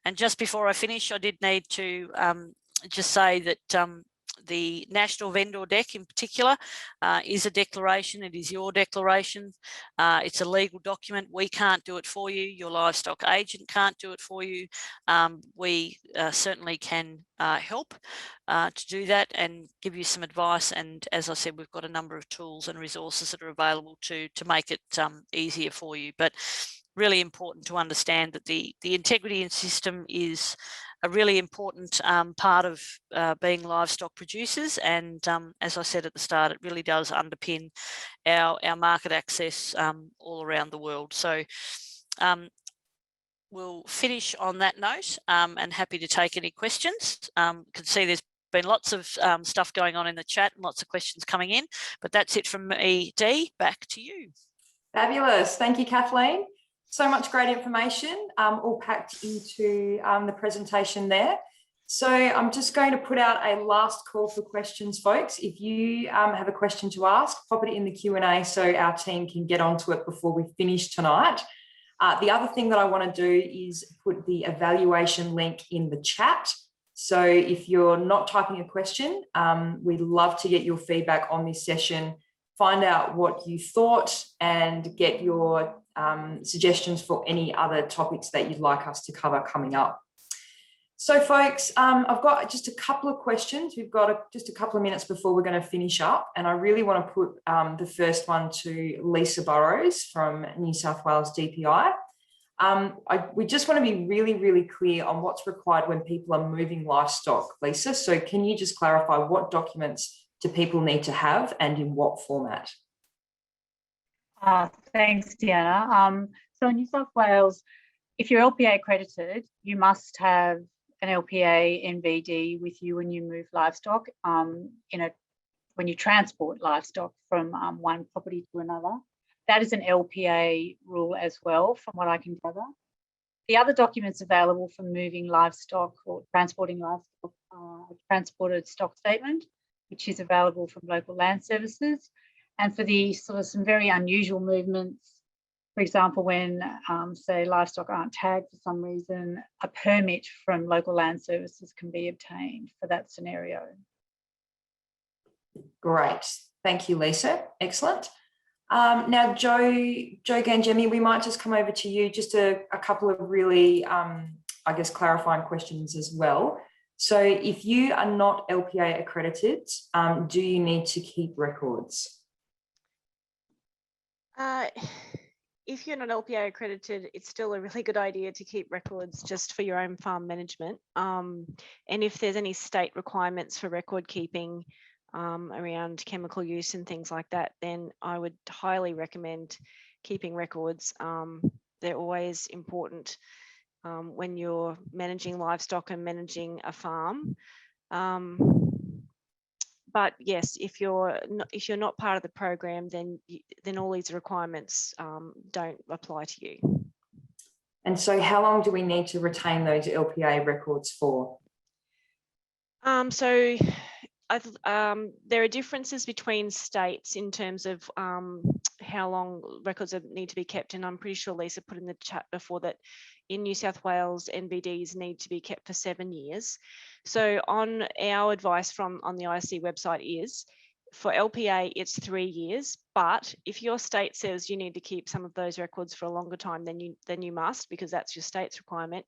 And just before I finish, I did need to just say that The national vendor deck in particular is a declaration. It is your declaration. It's a legal document. We can't do it for you. Your livestock agent can't do it for you. We certainly can help to do that and give you some advice. And as I said, we've got a number of tools and resources that are available to make it easier for you. But really important to understand that the integrity system is a really important part of being livestock producers, and as I said at the start, it really does underpin our market access all around the world. So we'll finish on that note, and happy to take any questions. You can see there's been lots of stuff going on in the chat and lots of questions coming in, but that's it from me. Dee, back to you. Fabulous. Thank you, Kathleen. So much great information, all packed into the presentation there. So I'm just going to put out a last call for questions, folks. If you have a question to ask, pop it in the Q&A so our team can get onto it before we finish tonight. The other thing that I want to do is put the evaluation link in the chat. So if you're not typing a question, we'd love to get your feedback on this session, find out what you thought and get your suggestions for any other topics that you'd like us to cover coming up. So folks, I've got just a couple of questions. We've got just a couple of minutes before we're going to finish up, and I really want to put the first one to Lisa Burrows from New South Wales DPI. We just want to be really, really clear on what's required when people are moving livestock, Lisa. So can you just clarify what documents do people need to have and in what format? Thanks, Deanna. So in New South Wales, if you're LPA accredited, you must have an LPA NVD with you when you move livestock, when you transport livestock from one property to another. That is an LPA rule as well, from what I can gather. The other documents available for moving livestock or transporting livestock are a transported stock statement, which is available from local land services. And for the sort of some very unusual movements, for example, when, say, livestock aren't tagged for some reason, a permit from local land services can be obtained for that scenario. Great. Thank you, Lisa. Excellent. Now, Joe Gangemi, we might just come over to you, just a couple of really, I guess, clarifying questions as well. So if you are not LPA accredited, do you need to keep records? If you're not LPA accredited, it's still a really good idea to keep records just for your own farm management. And if there's any state requirements for record keeping around chemical use and things like that, then I would highly recommend keeping records. They're always important when you're managing livestock and managing a farm. But yes, if you're not part of the program, then all these requirements don't apply to you. And so how long do we need to retain those LPA records for? So there are differences between states in terms of how long records need to be kept. And I'm pretty sure Lisa put in the chat before that in New South Wales, NVDs need to be kept for 7 years. So on our advice on the ISC website is, for LPA, it's 3 years. But if your state says you need to keep some of those records for a longer time, then you must, because that's your state's requirement,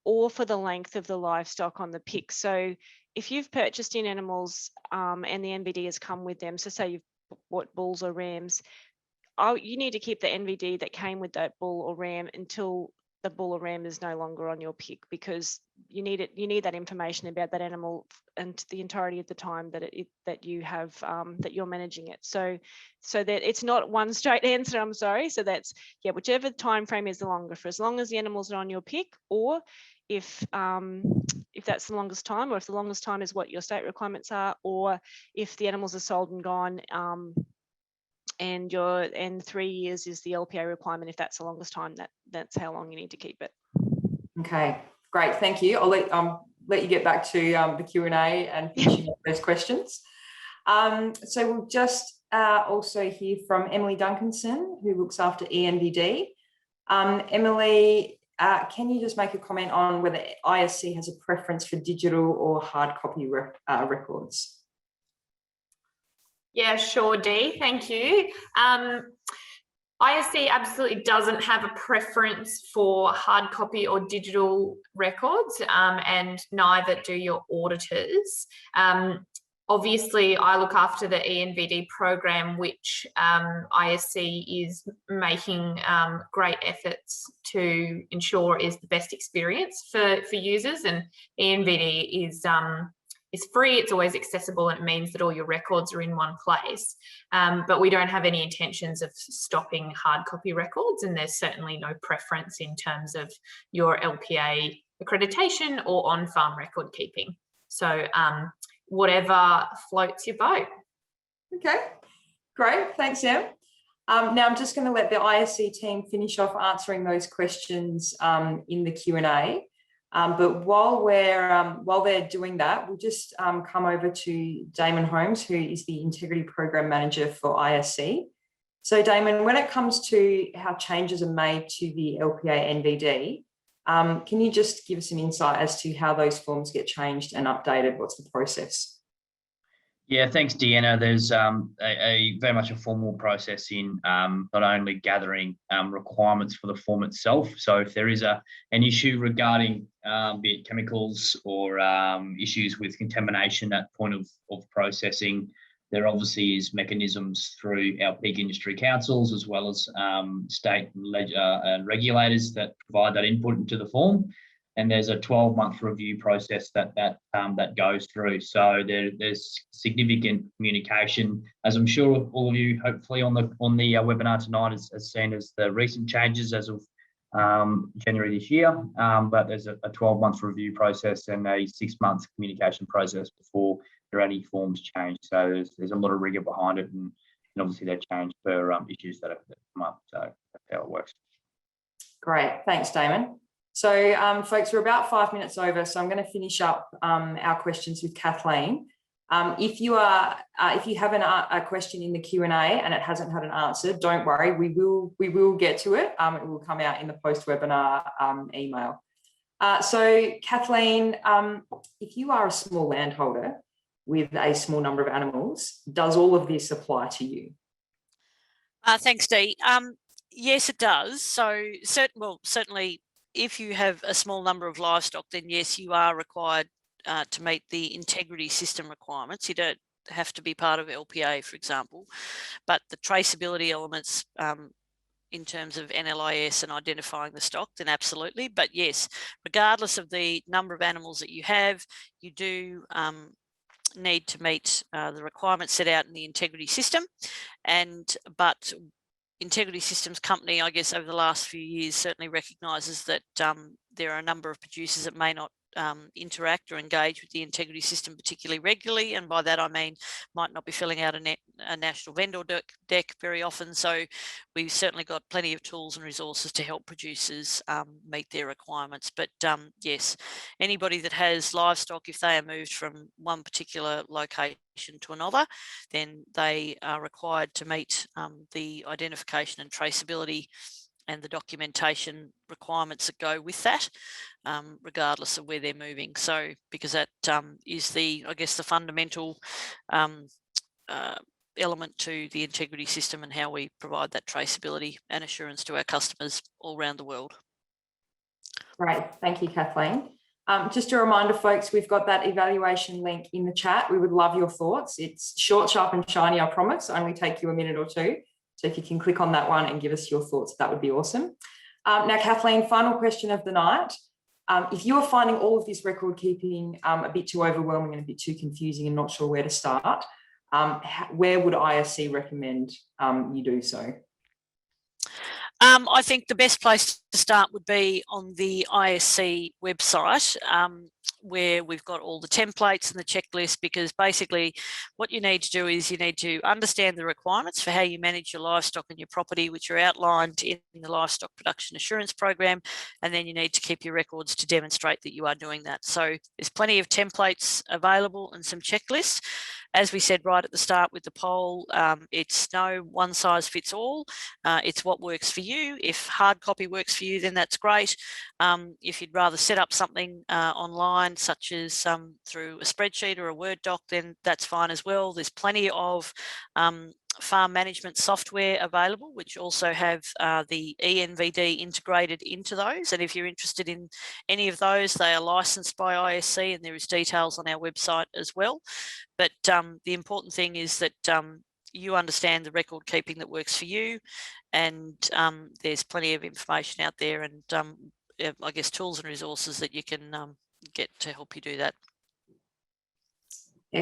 or for the length of the livestock on the pick. So if you've purchased in animals and the NVD has come with them, so say you've bought bulls or rams, you need to keep the NVD that came with that bull or ram until the bull or ram is no longer on your pick, because you need that information about that animal and the entirety of the time that you're managing it. So that it's not one straight answer, I'm sorry. So that's, yeah, whichever time frame is the longer, for as long as the animals are on your pick, or if that's the longest time, or if the longest time is what your state requirements are, or if the animals are sold and gone, and 3 years is the LPA requirement. If that's the longest time, that's how long you need to keep it. Okay, great, thank you. I'll let you get back to the Q&A and finishing up those questions. So we'll just also hear from Emily Duncanson, who looks after ENVD. Emily, can you just make a comment on whether ISC has a preference for digital or hard copy records? Yeah, sure, Dee. Thank you. ISC absolutely doesn't have a preference for hard copy or digital records, and neither do your auditors. Obviously, I look after the ENVD program, which ISC is making great efforts to ensure is the best experience for users. And ENVD is free, it's always accessible, and it means that all your records are in one place. But we don't have any intentions of stopping hard copy records, and there's certainly no preference in terms of your LPA accreditation or on-farm record keeping. So whatever floats your boat. Okay, great. Thanks, Em. Now I'm just going to let the ISC team finish off answering those questions in the Q&A. But while they're doing that, we'll just come over to Damon Holmes, who is the Integrity Program Manager for ISC. So Damon, when it comes to how changes are made to the LPA NVD, can you just give us an insight as to how those forms get changed and updated? What's the process? Yeah, thanks, Deanna. There's a very much a formal process in not only gathering requirements for the form itself. So if there is an issue regarding be it chemicals or issues with contamination at point of processing, there obviously is mechanisms through our peak industry councils as well as state and regulators that provide that input into the form. And there's a 12-month review process that goes through. So there's significant communication, as I'm sure all of you, hopefully on the webinar tonight, has seen as the recent changes as of January this year. But there's a 12-month review process and a 6-month communication process before there are any forms changed. So there's a lot of rigor behind it, and obviously they're changed for issues that have come up. So that's how it works. Great, thanks, Damon. So, folks, we're about 5 minutes over, so I'm going to finish up our questions with Kathleen. If you have a question in the Q&A and it hasn't had an answer, don't worry, we will get to it. It will come out in the post-webinar email. So, Kathleen, if you are a small landholder with a small number of animals, does all of this apply to you? Thanks, Dee. Yes, it does. So, certainly, if you have a small number of livestock, then yes, you are required to meet the integrity system requirements. You don't have to be part of LPA, for example, but the traceability elements in terms of NLIS and identifying the stock, then absolutely. But yes, regardless of the number of animals that you have, you do need to meet the requirements set out in the integrity system. But Integrity Systems Company, I guess, over the last few years certainly recognises that there are a number of producers that may not interact or engage with the integrity system particularly regularly, and by that I mean might not be filling out a national vendor deck very often. So we've certainly got plenty of tools and resources to help producers meet their requirements. But yes, anybody that has livestock, if they are moved from one particular location to another, then they are required to meet the identification and traceability and the documentation requirements that go with that, regardless of where they're moving. So, because that is I guess, the fundamental element to the integrity system and how we provide that traceability and assurance to our customers all around the world. Great, thank you, Kathleen. Just a reminder, folks, we've got that evaluation link in the chat. We would love your thoughts. It's short, sharp and shiny, I promise. Only take you a minute or two. So if you can click on that one and give us your thoughts, that would be awesome. Now, Kathleen, final question of the night. If you are finding all of this record keeping a bit too overwhelming and a bit too confusing and not sure where to start, where would ISC recommend you do so? I think the best place to start would be on the ISC website. where we've got all the templates and the checklist, because basically what you need to do is you need to understand the requirements for how you manage your livestock and your property, which are outlined in the Livestock Production Assurance Program, and then you need to keep your records to demonstrate that you are doing that. So there's plenty of templates available and some checklists. As we said right at the start with the poll, it's no one size fits all. It's what works for you. If hard copy works for you, then that's great. If you'd rather set up something online, such as through a spreadsheet or a Word doc, then that's fine as well. There's plenty of farm management software available, which also have the ENVD integrated into those. And if you're interested in any of those, they are licensed by ISC, and there is details on our website as well. But the important thing is that you understand the record keeping that works for you, and there's plenty of information out there, and I guess tools and resources that you can get to help you do that.